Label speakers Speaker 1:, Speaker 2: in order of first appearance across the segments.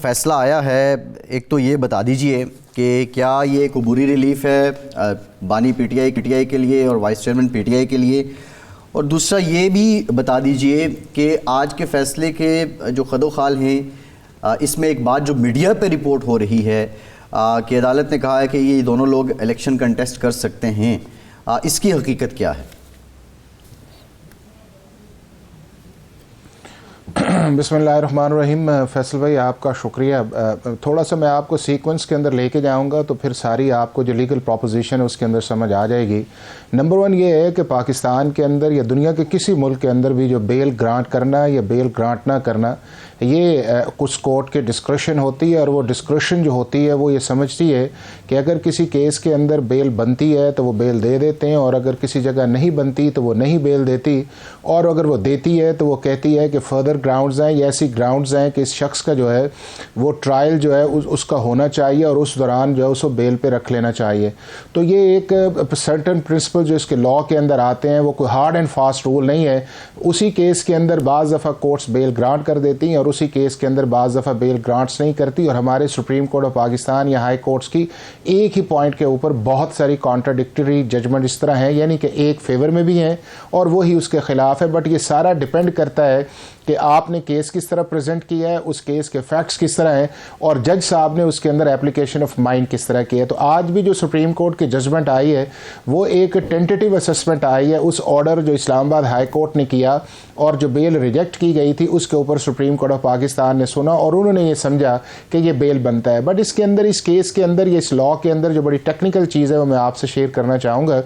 Speaker 1: फ़ैसला आया है, एक तो ये बता दीजिए कि क्या ये एक अबूरी रिलीफ है बानी पीटीआई के लिए और वाइस चेयरमैन पीटीआई के लिए, और दूसरा ये भी बता दीजिए कि आज के फ़ैसले के जो खदोखाल हैं इसमें एक बात जो मीडिया पे रिपोर्ट हो रही है कि अदालत ने कहा है कि ये दोनों लोग इलेक्शन कंटेस्ट कर सकते हैं, इसकी हकीकत क्या है?
Speaker 2: बिस्मिल्लाहिर्रहमानिर्रहीम। फैसल भाई आपका शुक्रिया। थोड़ा सा मैं आपको सीक्वेंस के अंदर लेके जाऊंगा तो फिर सारी आपको जो लीगल प्रोपोजिशन है उसके अंदर समझ आ जाएगी। नंबर वन ये है कि पाकिस्तान के अंदर या दुनिया के किसी मुल्क के अंदर भी जो बेल ग्रांट करना या बेल ग्रांट ना करना ये कुछ कोर्ट के डिस्क्रिशन होती है, और वो डिस्क्रिशन जो होती है वो ये समझती है कि अगर किसी केस के अंदर बेल बनती है तो वो बेल दे देते हैं, और अगर किसी जगह नहीं बनती तो वो नहीं बेल देती, और अगर वो देती है तो वो कहती है कि फर्दर ग्राउंड्स हैं या ऐसी ग्राउंड्स हैं कि इस शख्स का जो है वो ट्रायल जो है उसका होना चाहिए और उस दौरान जो है उसको बेल पे रख लेना चाहिए। तो ये एक सर्टन प्रिंसिपल जो इसके लॉ के अंदर आते हैं, वो कोई हार्ड एंड फास्ट रूल नहीं है। उसी केस के अंदर बाज़ दफ़ा कोर्ट्स बेल ग्रांट कर देती हैं और उसी केस के अंदर बाज़ दफ़ा बेल ग्रांट्स नहीं करती, और हमारे सुप्रीम कोर्ट ऑफ पाकिस्तान या हाई कोर्ट्स की एक ही पॉइंट के ऊपर बहुत सारी कॉन्ट्राडिक्टरी जजमेंट इस तरह हैं, यानी कि एक फेवर में भी हैं और वही उसके ख़िलाफ़ है। बट ये सारा डिपेंड करता है कि आपने केस किस तरह प्रेजेंट किया है, उस केस के फैक्ट्स किस तरह हैं, और जज साहब ने उसके अंदर एप्लीकेशन ऑफ माइंड किस तरह की है। तो आज भी जो सुप्रीम कोर्ट की जजमेंट आई है वो एक टेंटेटिव असेसमेंट आई है उस ऑर्डर जो इस्लामाबाद हाई कोर्ट ने किया और जो बेल रिजेक्ट की गई थी उसके ऊपर सुप्रीम कोर्ट ऑफ पाकिस्तान ने सुना और उन्होंने ये समझा कि ये बेल बनता है। बट इसके अंदर, इस केस के अंदर, ये इस लॉ के अंदर जो बड़ी टेक्निकल चीज़ है वो मैं आपसे शेयर करना चाहूँगा।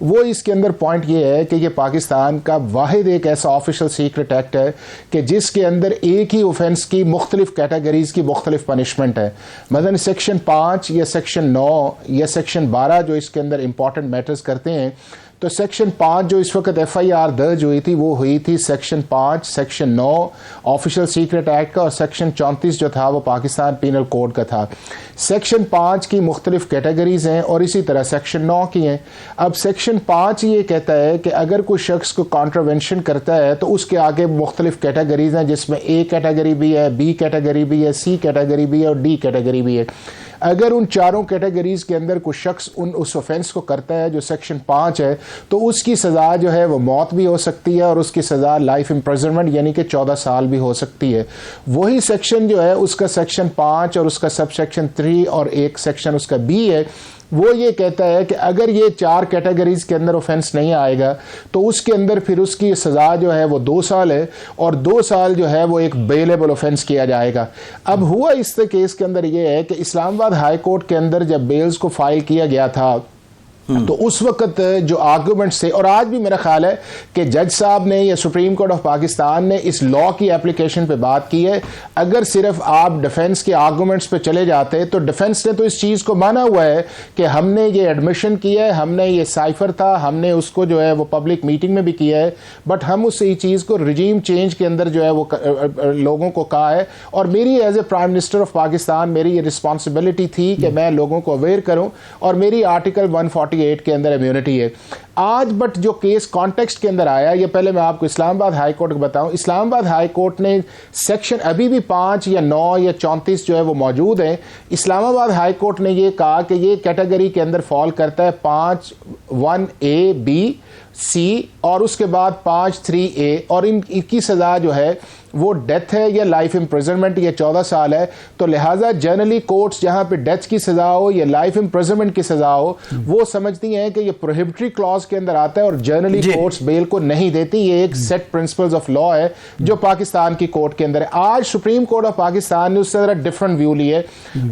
Speaker 2: वो इसके अंदर पॉइंट ये है कि ये पाकिस्तान का वाहिद एक ऐसा ऑफिशियल सीक्रेट एक्ट है कि जिसके अंदर एक ही ऑफेंस की मुख्तलिफ कैटेगरीज की मुख्तलिफ पनिशमेंट है। मसलन सेक्शन 5 या सेक्शन 9 या सेक्शन 12 जो इसके अंदर इंपॉर्टेंट मैटर्स करते हैं, तो सेक्शन 5 जो इस वक्त FIR दर्ज हुई थी वो हुई थी section 5, section 9 official secret act का, और सेक्शन 34 जो था वो पाकिस्तान पीनल कोड का था। सेक्शन 5 की मुख्तलिफ कैटेगरीज हैं और इसी तरह सेक्शन 9 की हैं। अब सेक्शन 5 ये कहता है कि अगर कोई शख्स को कॉन्ट्रावेंशन करता है तो उसके आगे मुख्तलिफ कैटेगरीज हैं, जिसमें A कैटेगरी भी है, B कैटेगरी भी है, C कैटेगरी भी है और D कैटेगरी भी है। अगर उन चारों कैटेगरीज के अंदर कोई शख्स उस ऑफेंस को करता है जो सेक्शन 5 है, तो उसकी सज़ा जो है वो मौत भी हो सकती है और उसकी सज़ा लाइफ इम्प्रिजनमेंट यानी कि 14 साल भी हो सकती है। वही सेक्शन जो है उसका सेक्शन 5 और उसका सब सेक्शन 3 और एक सेक्शन उसका B है, वो ये कहता है कि अगर ये 4 कैटेगरीज के अंदर ऑफेंस नहीं आएगा तो उसके अंदर फिर उसकी सज़ा जो है वो 2 साल है, और 2 साल जो है वो एक बेलेबल ऑफेंस किया जाएगा। अब हुआ इस केस के अंदर ये है कि इस्लामाबाद हाई कोर्ट के अंदर जब बेल्स को फाइल किया गया था तो उस वक्त जो आर्गूमेंट्स थे, और आज भी मेरा ख्याल है कि जज साहब ने या सुप्रीम कोर्ट ऑफ पाकिस्तान ने इस लॉ की एप्लीकेशन पे बात की है। अगर सिर्फ आप डिफेंस के आर्गूमेंट्स पे चले जाते तो डिफेंस ने तो इस चीज़ को माना हुआ है कि हमने ये एडमिशन किया है, हमने ये साइफर था, हमने उसको जो है वो पब्लिक मीटिंग में भी किया है, बट हम उस चीज़ को रिजीम चेंज के अंदर जो है वो लोगों को कहा है। और मेरी as a prime minister of Pakistan मेरी ये रिस्पॉन्सिबिलिटी थी कि मैं लोगों को अवेयर करूँ, और मेरी आर्टिकल 148 के अंदर इम्यूनिटी है आज। बट जो केस कॉन्टेक्स्ट के अंदर आया, ये पहले मैं आपको इस्लामाबाद हाई कोर्ट को बताऊं। इस्लामाबाद हाई कोर्ट ने सेक्शन अभी भी 5 या 9 या 34 जो है वो मौजूद है। इस्लामाबाद हाई कोर्ट ने ये कहा कि ये कैटेगरी के अंदर फॉल करता है 5 1A B C और उसके बाद 5 3A, और इनकी सज़ा जो है वो डेथ है या लाइफ इम्प्रिजनमेंट या 14 साल है। तो लिहाजा जनरली कोर्ट्स जहां पे डेथ की सज़ा हो या लाइफ इम्प्रिजनमेंट की सज़ा हो वो समझती हैं कि ये प्रोहिबिटरी क्लॉज के अंदर आता है, और जनरली कोर्ट्स बेल को नहीं देती। ये एक सेट प्रिंसिपल्स ऑफ लॉ है जो पाकिस्तान की कोर्ट के अंदर है। आज सुप्रीम कोर्ट ऑफ पाकिस्तान ने उससे ज़रा डिफरेंट व्यू ली है।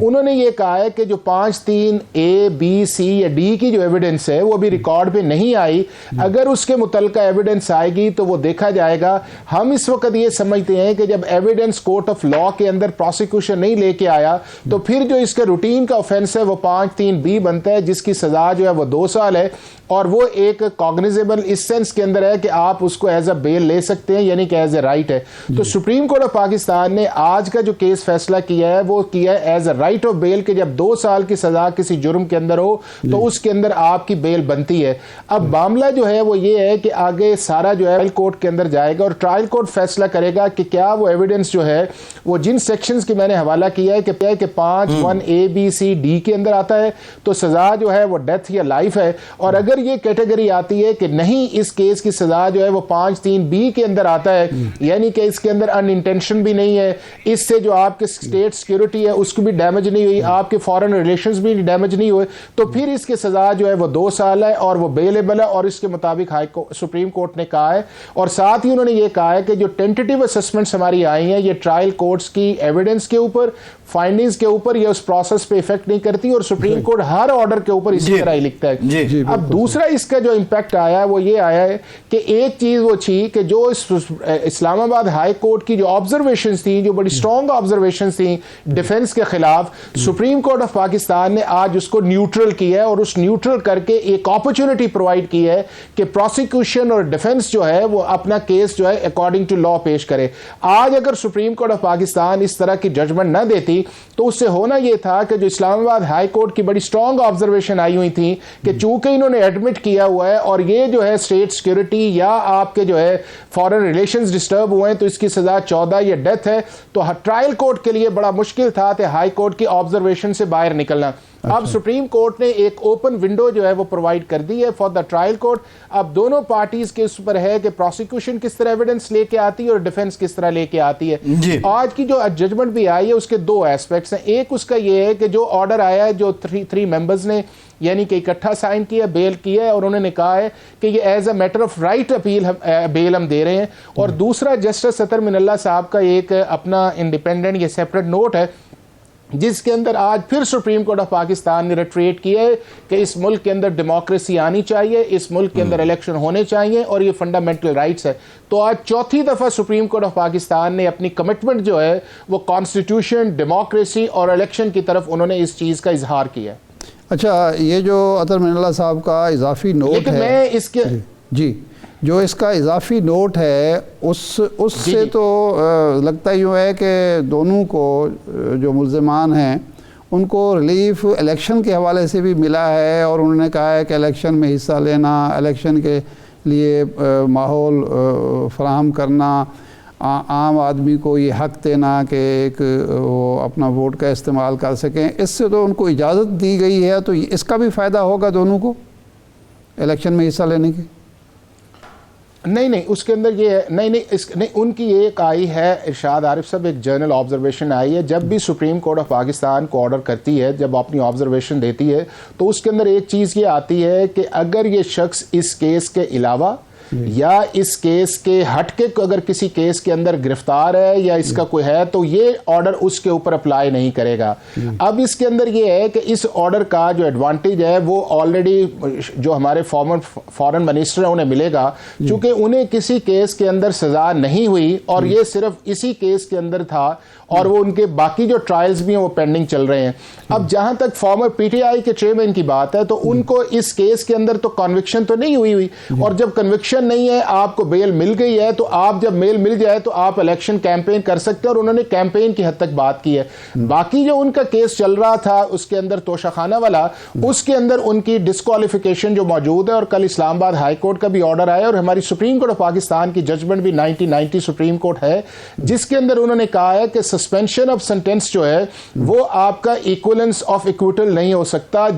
Speaker 2: उन्होंने ये कहा है कि जो 5 3A B C या D की जो एविडेंस है वो अभी रिकॉर्ड पे नहीं आई, अगर उसके मुतल्लिका एविडेंस आएगी तो वो देखा जाएगा। हम इस वक्त ये समझते हैं कि जब एविडेंस कोर्ट ऑफ लॉ के अंदर प्रोसिक्यूशन नहीं लेके आया तो फिर जो इसका रूटीन का ऑफेंस है वो 5 3B बनता है, जिसकी सजा जो है वो 2 साल है, और वो एक कॉग्निजेबल इस सेंस के अंदर है कि आप उसको एज अ बेल ले सकते हैं, यानी कि एज ए राइट है। तो सुप्रीम कोर्ट ऑफ पाकिस्तान ने आज का जो केस फैसला किया है वो किया है as a right of bail, कि जब 2 साल की सजा किसी जुर्म के अंदर हो तो उसके अंदर आपकी बेल बनती है। अब मामला जो है वो ये है कि आगे सारा जो है ट्रायल कोर्ट के अंदर जाएगा और ट्रायल कोर्ट फैसला करेगा कि क्या वो एविडेंस जो है वो जिन सेक्शंस की मैंने हवाला किया है कि 5(1)(a)(b)(c)(d) के अंदर आता है तो सज़ा जो है वो डेथ या लाइफ है, और अगर ये कैटेगरी आती है कि नहीं इस केस की सज़ा जो है वो 5(3)(b) के अंदर आता है, यानी कि इसके अंदर अनइंटेंशन भी नहीं है, इससे जो आपके स्टेट सिक्योरिटी है उसको भी डैमेज नहीं हुई, आपके फॉरेन रिलेशंस भी डैमेज नहीं हुए, तो फिर इसकी सज़ा जो है वो 2 साल है और वो बेलेबल है, और इसके मुताबिक सुप्रीम कोर्ट ने कहा है। और साथ ही उन्होंने ये कहा है कि जो टेंटेटिव असेसमेंट्स हमारी आई हैं ये ट्रायल कोर्ट्स की एविडेंस के ऊपर, फाइंडिंग्स के ऊपर या उस प्रोसेस पे इफेक्ट नहीं करती, और सुप्रीम कोर्ट हर ऑर्डर के ऊपर इसी तरह ही लिखता है। अब दूसरा इसका जो इम्पैक्ट आया है वो ये आया है कि एक चीज वो थी कि जो इस्लामाबाद हाई कोर्ट की जो ऑब्जर्वेशंस थी, जो बड़ी स्ट्रॉन्ग ऑब्जर्वेशंस थी डिफेंस के खिलाफ, सुप्रीम कोर्ट ऑफ पाकिस्तान ने आज उसको न्यूट्रल किया है, और उस न्यूट्रल करके एक अपॉर्चुनिटी प्रोवाइड की है कि प्रोसिक्यूशन और डिफेंस जो है वो अपना केस जो है अकॉर्डिंग टू लॉ पेश करे। आज अगर सुप्रीम कोर्ट ऑफ पाकिस्तान इस तरह की जजमेंट न देती तो उससे होना यह था कि जो इस्लामाबाद हाई कोर्ट की बड़ी स्ट्रॉन्ग ऑब्जर्वेशन आई हुई थी कि चूंकि इन्होंने एडमिट किया हुआ है और ये जो है स्टेट सिक्योरिटी या आपके जो है फॉरेन रिलेशंस डिस्टर्ब हुए हैं तो इसकी सजा 14 या डेथ है, तो ट्रायल कोर्ट के लिए बड़ा मुश्किल था कि हाई कोर्ट की ऑब्जर्वेशन से बाहर निकलना। अब सुप्रीम कोर्ट ने एक ओपन विंडो जो है वो प्रोवाइड कर दी है फॉर द ट्रायल कोर्ट। अब दोनों पार्टीज के उस पर है कि प्रोसिक्यूशन किस तरह एविडेंस लेके आती है और डिफेंस किस तरह लेके आती है। आज की जो जजमेंट भी आई है उसके 2 एस्पेक्ट्स हैं। एक उसका ये है कि जो ऑर्डर आया है जो 3 मेंबर्स ने यानी कि इकट्ठा साइन किया, बेल किया है, और उन्होंने कहा है कि ये as a matter of right appeal bail हम दे रहे हैं। और दूसरा जस्टिस सतर मिनल्ला साहब का एक अपना इंडिपेंडेंट या सेपरेट नोट है जिसके अंदर आज फिर सुप्रीम कोर्ट ऑफ पाकिस्तान ने रिट्रेट किया है कि इस मुल्क के अंदर डेमोक्रेसी आनी चाहिए, इस मुल्क के अंदर इलेक्शन होने चाहिए और ये फंडामेंटल राइट्स है। तो आज चौथी दफ़ा सुप्रीम कोर्ट ऑफ पाकिस्तान ने अपनी कमिटमेंट जो है वो कॉन्स्टिट्यूशन, डेमोक्रेसी और इलेक्शन की तरफ उन्होंने इस चीज़ का इजहार किया है।
Speaker 3: अच्छा, ये जो अतर मिनल्ला साहब का इजाफी नोट है,
Speaker 2: मैं इसके
Speaker 3: जी जो इसका इजाफी नोट है उससे तो लगता यूँ है कि दोनों को जो मुल्ज़िमान हैं उनको रिलीफ इलेक्शन के हवाले से भी मिला है, और उन्होंने कहा है कि इलेक्शन में हिस्सा लेना, इलेक्शन के लिए माहौल फराहम करना, आम आदमी को ये हक़ देना कि एक वो अपना वोट का इस्तेमाल कर सकें, इससे तो उनको इजाज़त दी गई है। तो इसका भी फ़ायदा होगा दोनों को इलेक्शन में हिस्सा लेने की?
Speaker 2: नहीं, उसके अंदर ये नहीं, उनकी एक आई है इरशाद आरिफ साहब, एक जर्नल ऑब्जर्वेशन आई है। जब भी सुप्रीम कोर्ट ऑफ पाकिस्तान को ऑर्डर करती है, जब अपनी ऑब्जर्वेशन देती है, तो उसके अंदर एक चीज़ ये आती है कि अगर ये शख्स इस केस के अलावा या इस केस के हटके अगर किसी केस के अंदर गिरफ्तार है या इसका कोई है तो ये ऑर्डर उसके ऊपर अप्लाई नहीं करेगा। अब इसके अंदर ये है कि इस ऑर्डर का जो एडवांटेज है वो ऑलरेडी जो हमारे फॉरेन मिनिस्टर हैं उन्हें मिलेगा, क्योंकि उन्हें किसी केस के अंदर सजा नहीं हुई और ये सिर्फ इसी केस के अंदर था और वो उनके बाकी जो ट्रायल्स भी हैं वो पेंडिंग चल रहे हैं। अब जहां तक फॉर्मर पीटीआई के चेयरमैन की बात है तो उनको इस केस के अंदर तो कन्विक्शन तो नहीं हुई और जब कन्विक्शन नहीं है, आपको बेल मिल गई है, तो आप जब बेल मिल जाए तो आप इलेक्शन कैंपेन कर सकते हैं, और उन्होंने कैंपेन की हद तक बात की है। बाकी जो उनका केस चल रहा था उसके अंदर तोशाखाना वाला, उसके अंदर उनकी डिस्क्वालिफिकेशन जो मौजूद है, और कल इस्लामाबाद हाई कोर्ट का भी ऑर्डर आया और हमारी सुप्रीम कोर्ट ऑफ पाकिस्तान की जजमेंट भी 1990 सुप्रीम कोर्ट है, जिसके अंदर उन्होंने कहा है कि सस्पेंशन ऑफ सेंटेंस जो है वो आपका इक्विवेलेंस ऑफ इक्विटल नहीं हो सकता।